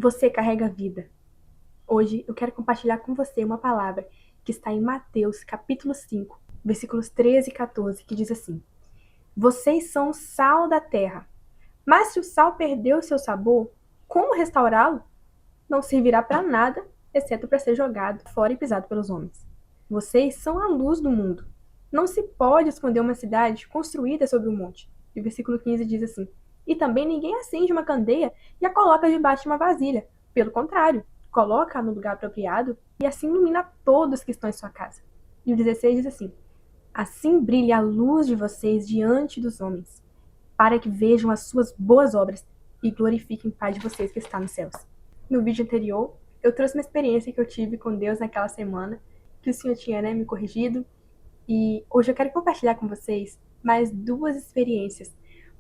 Você carrega a vida. Hoje eu quero compartilhar com você uma palavra que está em Mateus, capítulo 5, versículos 13 e 14, que diz assim: Vocês são o sal da terra, mas se o sal perdeu o seu sabor, como restaurá-lo? Não servirá para nada, exceto para ser jogado fora e pisado pelos homens. Vocês são a luz do mundo. Não se pode esconder uma cidade construída sobre um monte. E o versículo 15 diz assim: E também ninguém acende uma candeia e a coloca debaixo de uma vasilha. Pelo contrário, coloca-a no lugar apropriado e assim ilumina todos que estão em sua casa. E o 16 diz assim: Assim brilhe a luz de vocês diante dos homens, para que vejam as suas boas obras e glorifiquem o Pai de vocês que está nos céus. No vídeo anterior, eu trouxe uma experiência que eu tive com Deus naquela semana, que o Senhor tinha, me corrigido, e hoje eu quero compartilhar com vocês mais duas experiências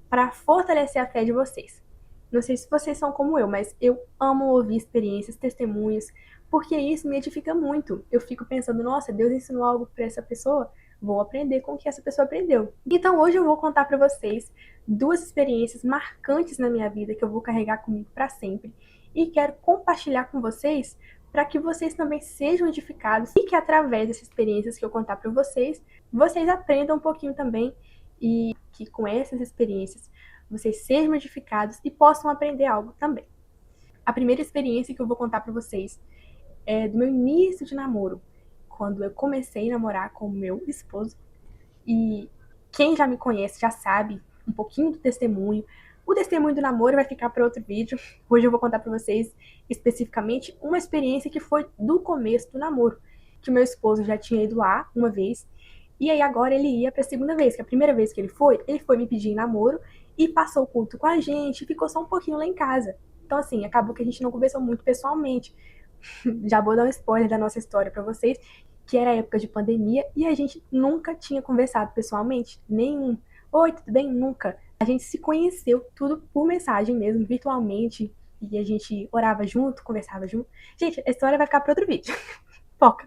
para fortalecer a fé de vocês. Não sei se vocês são como eu, mas eu amo ouvir experiências, testemunhos, porque isso me edifica muito. Eu fico pensando, nossa, Deus ensinou algo para essa pessoa, vou aprender com o que essa pessoa aprendeu. Então hoje eu vou contar para vocês duas experiências marcantes na minha vida que eu vou carregar comigo para sempre e quero compartilhar com vocês para que vocês também sejam edificados e que através dessas experiências que eu contar para vocês, vocês aprendam um pouquinho também e que com essas experiências vocês sejam edificados e possam aprender algo também. A primeira experiência que eu vou contar para vocês é do meu início de namoro, quando eu comecei a namorar com o meu esposo. E quem já me conhece já sabe um pouquinho do testemunho. O testemunho do namoro vai ficar para outro vídeo. Hoje eu vou contar para vocês especificamente uma experiência que foi do começo do namoro, que o meu esposo já tinha ido lá uma vez, e aí agora ele ia para a segunda vez, que a primeira vez que ele foi me pedir em namoro e passou o culto com a gente, ficou só um pouquinho lá em casa. Então assim, acabou que a gente não conversou muito pessoalmente. Já vou dar um spoiler da nossa história para vocês, que era época de pandemia e a gente nunca tinha conversado pessoalmente, nenhum. Oi, tudo bem? Nunca. A gente se conheceu tudo por mensagem mesmo, virtualmente, e a gente orava junto, conversava junto. Gente, a história vai ficar para outro vídeo. Foca.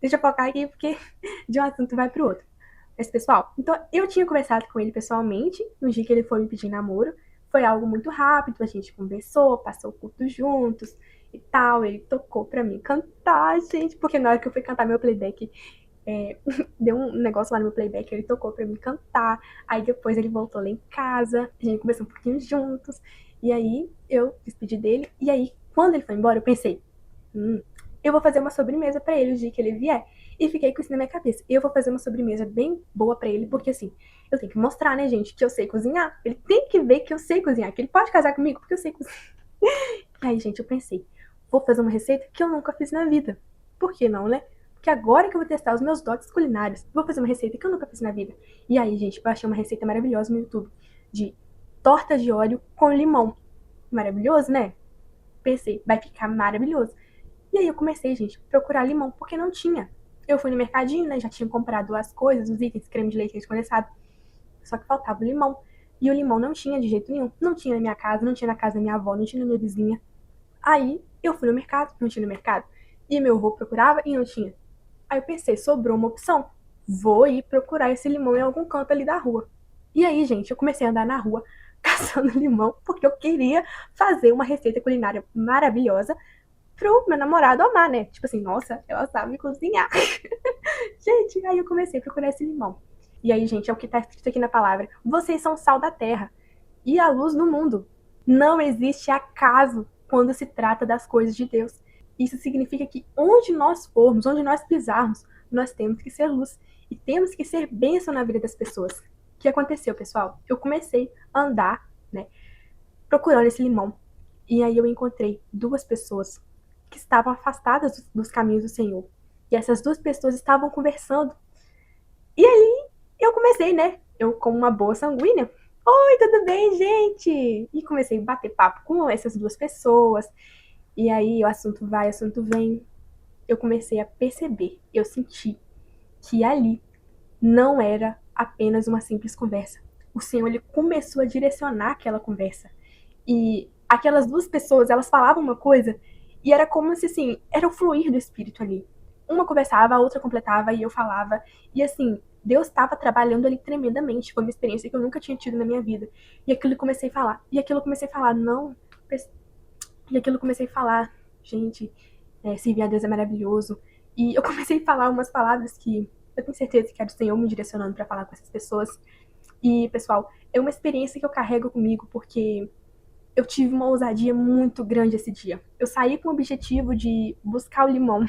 Deixa eu focar aqui porque de um assunto vai pro outro. Mas, pessoal, então eu tinha conversado com ele pessoalmente no dia que ele foi me pedir namoro. Foi algo muito rápido, a gente conversou, passou o culto juntos e tal. Ele tocou pra mim cantar, gente, porque na hora que eu fui cantar meu playback, deu um negócio lá no meu playback, ele tocou pra mim cantar. Aí depois ele voltou lá em casa, a gente conversou um pouquinho juntos. E aí eu despedi dele. E aí, quando ele foi embora, eu pensei, eu vou fazer uma sobremesa pra ele o dia que ele vier. E fiquei com isso na minha cabeça. Eu vou fazer uma sobremesa bem boa pra ele, porque assim, eu tenho que mostrar, né, gente, que eu sei cozinhar. Ele tem que ver que eu sei cozinhar, que ele pode casar comigo porque eu sei cozinhar. E aí, gente, eu pensei, vou fazer uma receita que eu nunca fiz na vida. Por que não, né? Porque agora que eu vou testar os meus dotes culinários, vou fazer uma receita que eu nunca fiz na vida. E aí, gente, eu achei uma receita maravilhosa no YouTube de torta de óleo com limão. Maravilhoso, né? Pensei, vai ficar maravilhoso. E aí eu comecei, gente, a procurar limão, porque não tinha. Eu fui no mercadinho, né? Já tinha comprado as coisas, os itens, creme de leite, leite condensado. Só que faltava o limão. E o limão não tinha de jeito nenhum. Não tinha na minha casa, não tinha na casa da minha avó, não tinha na minha vizinha. Aí eu fui no mercado, não tinha no mercado. E meu avô procurava e não tinha. Aí eu pensei, sobrou uma opção. Vou ir procurar esse limão em algum canto ali da rua. E aí, gente, eu comecei a andar na rua caçando limão, porque eu queria fazer uma receita culinária maravilhosa pro meu namorado amar, né? Tipo assim, nossa, ela sabe cozinhar. Gente, aí eu comecei a procurar esse limão. E aí, gente, é o que tá escrito aqui na palavra. Vocês são sal da terra e a luz do mundo. Não existe acaso quando se trata das coisas de Deus. Isso significa que onde nós formos, onde nós pisarmos, nós temos que ser luz. E temos que ser bênção na vida das pessoas. O que aconteceu, pessoal? Eu comecei a andar, né, procurando esse limão. E aí eu encontrei duas pessoas que estavam afastadas dos caminhos do Senhor. E essas duas pessoas estavam conversando. E aí eu comecei, né? Eu, como uma boa sanguínea, oi, tudo bem, gente? E comecei a bater papo com essas duas pessoas. E aí o assunto vai, o assunto vem. Eu comecei a perceber, eu senti que ali não era apenas uma simples conversa. O Senhor, ele começou a direcionar aquela conversa. E aquelas duas pessoas, elas falavam uma coisa e era como se, assim, era o fluir do Espírito ali. Uma conversava, a outra completava e eu falava. E assim, Deus estava trabalhando ali tremendamente. Foi uma experiência que eu nunca tinha tido na minha vida. E aquilo eu comecei a falar. E aquilo eu comecei a falar, não, E aquilo eu comecei a falar, gente, servir a Deus é maravilhoso. E eu comecei a falar umas palavras que eu tenho certeza que era o Senhor me direcionando para falar com essas pessoas. E, pessoal, é uma experiência que eu carrego comigo, porque eu tive uma ousadia muito grande esse dia. Eu saí com o objetivo de buscar o limão,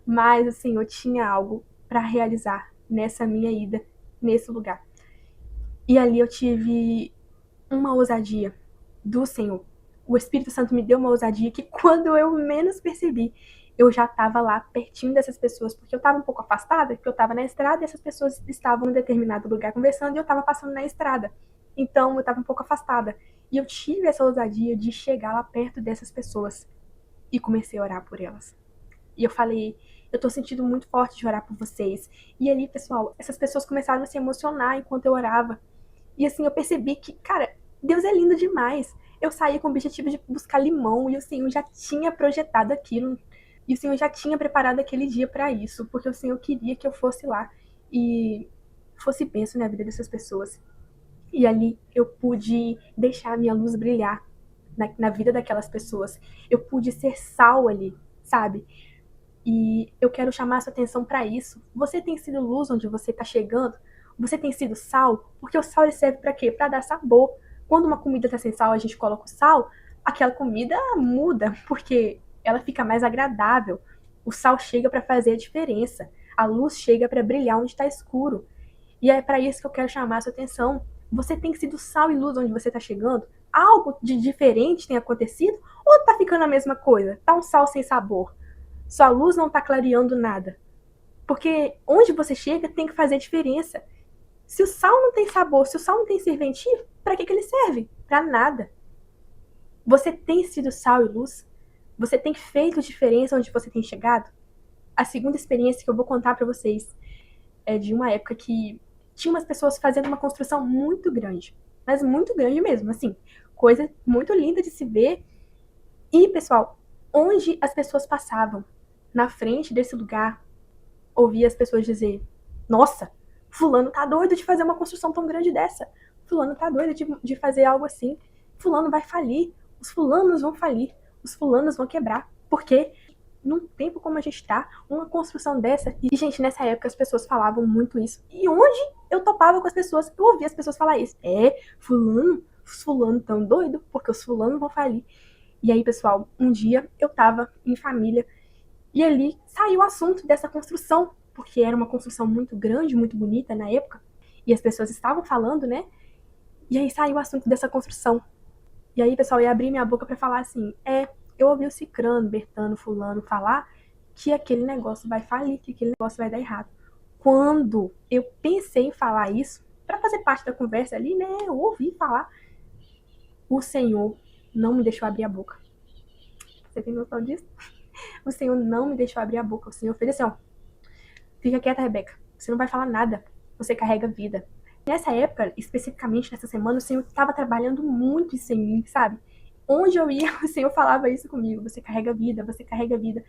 mas, assim, eu tinha algo para realizar nessa minha ida, nesse lugar. E ali eu tive uma ousadia do Senhor. O Espírito Santo me deu uma ousadia que, quando eu menos percebi, eu já estava lá pertinho dessas pessoas, porque eu estava um pouco afastada, porque eu estava na estrada e essas pessoas estavam em determinado lugar conversando e eu estava passando na estrada. Então eu estava um pouco afastada. E eu tive essa ousadia de chegar lá perto dessas pessoas e comecei a orar por elas. E eu falei, eu tô sentindo muito forte de orar por vocês. E ali, pessoal, essas pessoas começaram a se emocionar enquanto eu orava. E assim, eu percebi que, cara, Deus é lindo demais. Eu saí com o objetivo de buscar limão e o Senhor já tinha projetado aquilo. E o Senhor já tinha preparado aquele dia para isso, porque o Senhor queria que eu fosse lá e fosse bênção na vida dessas pessoas. E ali eu pude deixar a minha luz brilhar na vida daquelas pessoas. Eu pude ser sal ali, sabe? E eu quero chamar a sua atenção para isso. Você tem sido luz onde você está chegando? Você tem sido sal? Porque o sal ele serve para quê? Para dar sabor. Quando uma comida está sem sal, a gente coloca o sal, aquela comida muda, porque ela fica mais agradável. O sal chega para fazer a diferença. A luz chega para brilhar onde está escuro. E é para isso que eu quero chamar a sua atenção. Você tem sido sal e luz onde você está chegando? Algo de diferente tem acontecido? Ou está ficando a mesma coisa? Tá um sal sem sabor? Sua luz não está clareando nada. Porque onde você chega tem que fazer diferença. Se o sal não tem sabor, se o sal não tem serventia, para que ele serve? Para nada. Você tem sido sal e luz? Você tem feito diferença onde você tem chegado? A segunda experiência que eu vou contar para vocês é de uma época que tinha umas pessoas fazendo uma construção muito grande. Mas muito grande mesmo, assim. Coisa muito linda de se ver. E, pessoal, onde as pessoas passavam, na frente desse lugar, ouvia as pessoas dizer: nossa, fulano tá doido de fazer uma construção tão grande dessa. Fulano tá doido de fazer algo assim. Fulano vai falir. Os fulanos vão falir. Os fulanos vão quebrar. Porque num tempo como a gente tá, uma construção dessa... E, gente, nessa época as pessoas falavam muito isso. E onde eu topava com as pessoas, eu ouvia as pessoas falar isso. Os fulanos tão doido, porque os fulanos vão falir. E aí, pessoal, um dia eu tava em família e ali saiu o assunto dessa construção, porque era uma construção muito grande, muito bonita na época, e as pessoas estavam falando, né? E aí saiu o assunto dessa construção. E aí, pessoal, eu ia abrir minha boca pra falar assim: eu ouvi o Cicrano, Bertano, Fulano falar que aquele negócio vai falir, que aquele negócio vai dar errado. Quando eu pensei em falar isso, pra fazer parte da conversa ali, né? Eu ouvi falar, o Senhor não me deixou abrir a boca. Você tem noção disso? O Senhor não me deixou abrir a boca. O Senhor fez assim, ó: fica quieta, Rebeca. Você não vai falar nada. Você carrega vida. Nessa época, especificamente nessa semana, o Senhor estava trabalhando muito isso em mim, sabe? Onde eu ia, o Senhor falava isso comigo. Você carrega vida, você carrega vida.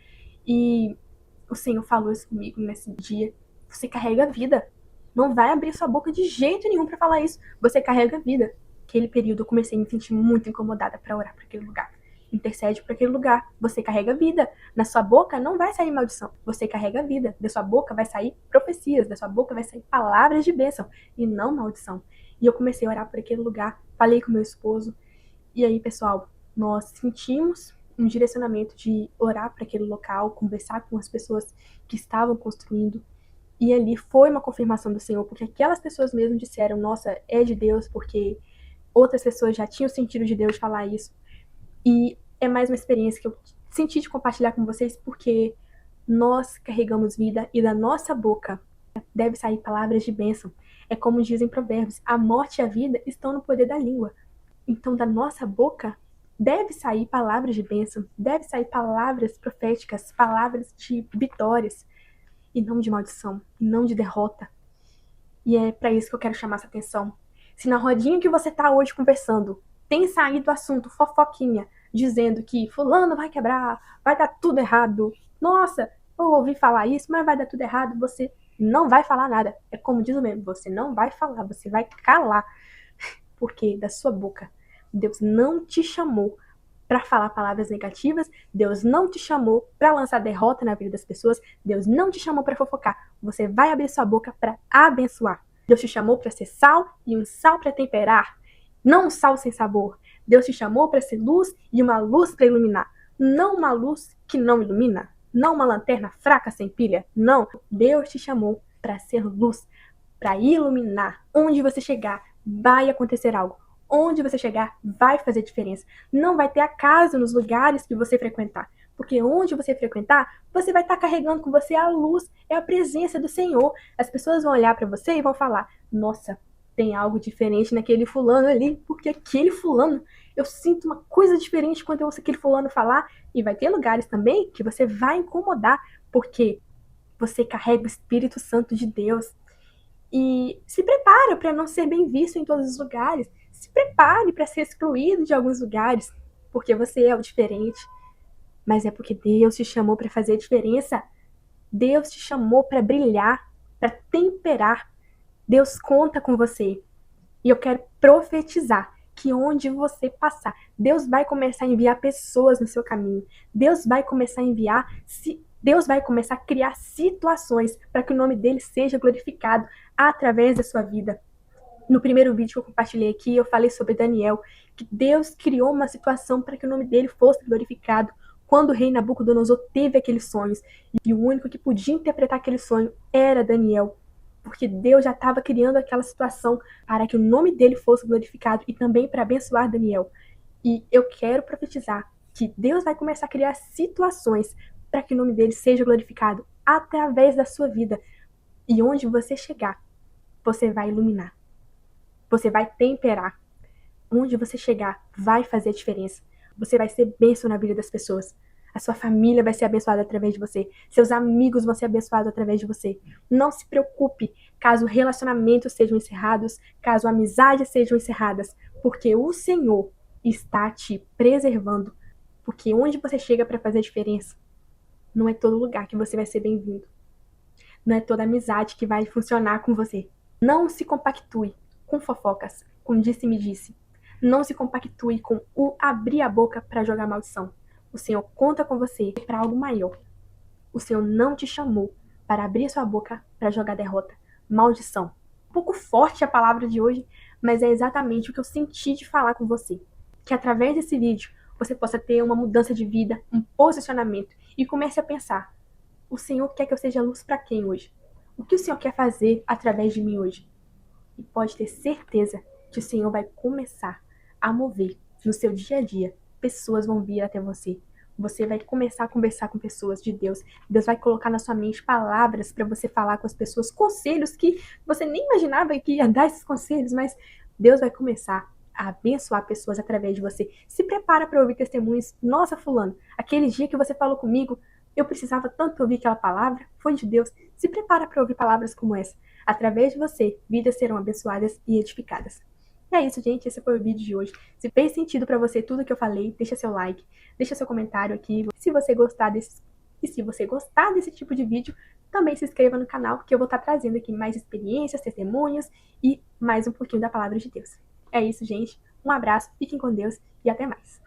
E o Senhor falou isso comigo nesse dia. Você carrega vida. Não vai abrir sua boca de jeito nenhum para falar isso. Você carrega vida. Naquele período eu comecei a me sentir muito incomodada para orar para aquele lugar. Intercede para aquele lugar. Você carrega vida. Na sua boca não vai sair maldição. Você carrega vida. Da sua boca vai sair profecias. Da sua boca vai sair palavras de bênção e não maldição. E eu comecei a orar por aquele lugar. Falei com meu esposo. E aí, pessoal, nós sentimos um direcionamento de orar para aquele local, conversar com as pessoas que estavam construindo. E ali foi uma confirmação do Senhor, porque aquelas pessoas mesmo disseram: nossa, é de Deus, porque outras pessoas já tinham sentido de Deus falar isso. E é mais uma experiência que eu senti de compartilhar com vocês, porque nós carregamos vida e da nossa boca deve sair palavras de bênção. É como dizem Provérbios: a morte e a vida estão no poder da língua. Então, da nossa boca deve sair palavras de bênção, deve sair palavras proféticas, palavras de vitórias, e não de maldição, e não de derrota. E é para isso que eu quero chamar essa atenção. Se na rodinha que você tá hoje conversando tem saído o assunto fofoquinha, dizendo que fulano vai quebrar, vai dar tudo errado, nossa, eu ouvi falar isso, mas vai dar tudo errado, você não vai falar nada. É como diz o mesmo, você não vai falar, você vai calar. Porque da sua boca, Deus não te chamou para falar palavras negativas, Deus não te chamou para lançar derrota na vida das pessoas, Deus não te chamou para fofocar. Você vai abrir sua boca para abençoar. Deus te chamou para ser sal e um sal para temperar, não um sal sem sabor. Deus te chamou para ser luz e uma luz para iluminar, não uma luz que não ilumina, não uma lanterna fraca sem pilha, não. Deus te chamou para ser luz, para iluminar. Onde você chegar, vai acontecer algo. Onde você chegar, vai fazer diferença. Não vai ter acaso nos lugares que você frequentar. Porque onde você frequentar, você vai estar carregando com você a luz, é a presença do Senhor. As pessoas vão olhar para você e vão falar: nossa, tem algo diferente naquele fulano ali, porque aquele fulano, eu sinto uma coisa diferente quando eu ouço aquele fulano falar. E vai ter lugares também que você vai incomodar, porque você carrega o Espírito Santo de Deus. E se prepare para não ser bem visto em todos os lugares. Se prepare para ser excluído de alguns lugares, porque você é o diferente. Mas é porque Deus te chamou para fazer a diferença. Deus te chamou para brilhar, para temperar. Deus conta com você. E eu quero profetizar que onde você passar, Deus vai começar a enviar pessoas no seu caminho. Deus vai começar a criar situações para que o nome dele seja glorificado através da sua vida. No primeiro vídeo que eu compartilhei aqui, eu falei sobre Daniel, que Deus criou uma situação para que o nome dele fosse glorificado. Quando o rei Nabucodonosor teve aqueles sonhos, e o único que podia interpretar aquele sonho era Daniel, porque Deus já estava criando aquela situação para que o nome dele fosse glorificado e também para abençoar Daniel. E eu quero profetizar que Deus vai começar a criar situações para que o nome dele seja glorificado através da sua vida. E onde você chegar, você vai iluminar. Você vai temperar. Onde você chegar, vai fazer a diferença. Você vai ser bênção na vida das pessoas. A sua família vai ser abençoada através de você. Seus amigos vão ser abençoados através de você. Não se preocupe caso relacionamentos sejam encerrados, caso amizades sejam encerradas, porque o Senhor está te preservando. Porque onde você chega para fazer a diferença, não é todo lugar que você vai ser bem-vindo. Não é toda amizade que vai funcionar com você. Não se compactue com fofocas, com disse-me-disse. Não se compactue com o abrir a boca para jogar maldição. O Senhor conta com você para algo maior. O Senhor não te chamou para abrir sua boca para jogar derrota, maldição. Um pouco forte a palavra de hoje, mas é exatamente o que eu senti de falar com você. Que através desse vídeo você possa ter uma mudança de vida, um posicionamento e comece a pensar: o Senhor quer que eu seja luz para quem hoje? O que o Senhor quer fazer através de mim hoje? E pode ter certeza que o Senhor vai começar a mover no seu dia a dia. Pessoas vão vir até você. Você vai começar a conversar com pessoas de Deus. Deus vai colocar na sua mente palavras para você falar com as pessoas, conselhos que você nem imaginava que ia dar esses conselhos, mas Deus vai começar a abençoar pessoas através de você. Se prepara para ouvir testemunhos. Nossa, fulano, aquele dia que você falou comigo, eu precisava tanto ouvir aquela palavra, foi de Deus. Se prepara para ouvir palavras como essa. Através de você, vidas serão abençoadas e edificadas. E é isso, gente. Esse foi o vídeo de hoje. Se fez sentido pra você tudo que eu falei, deixa seu like, deixa seu comentário aqui. Se você gostar desse tipo de vídeo, também se inscreva no canal, que eu vou estar trazendo aqui mais experiências, testemunhos e mais um pouquinho da palavra de Deus. É isso, gente. Um abraço, fiquem com Deus e até mais.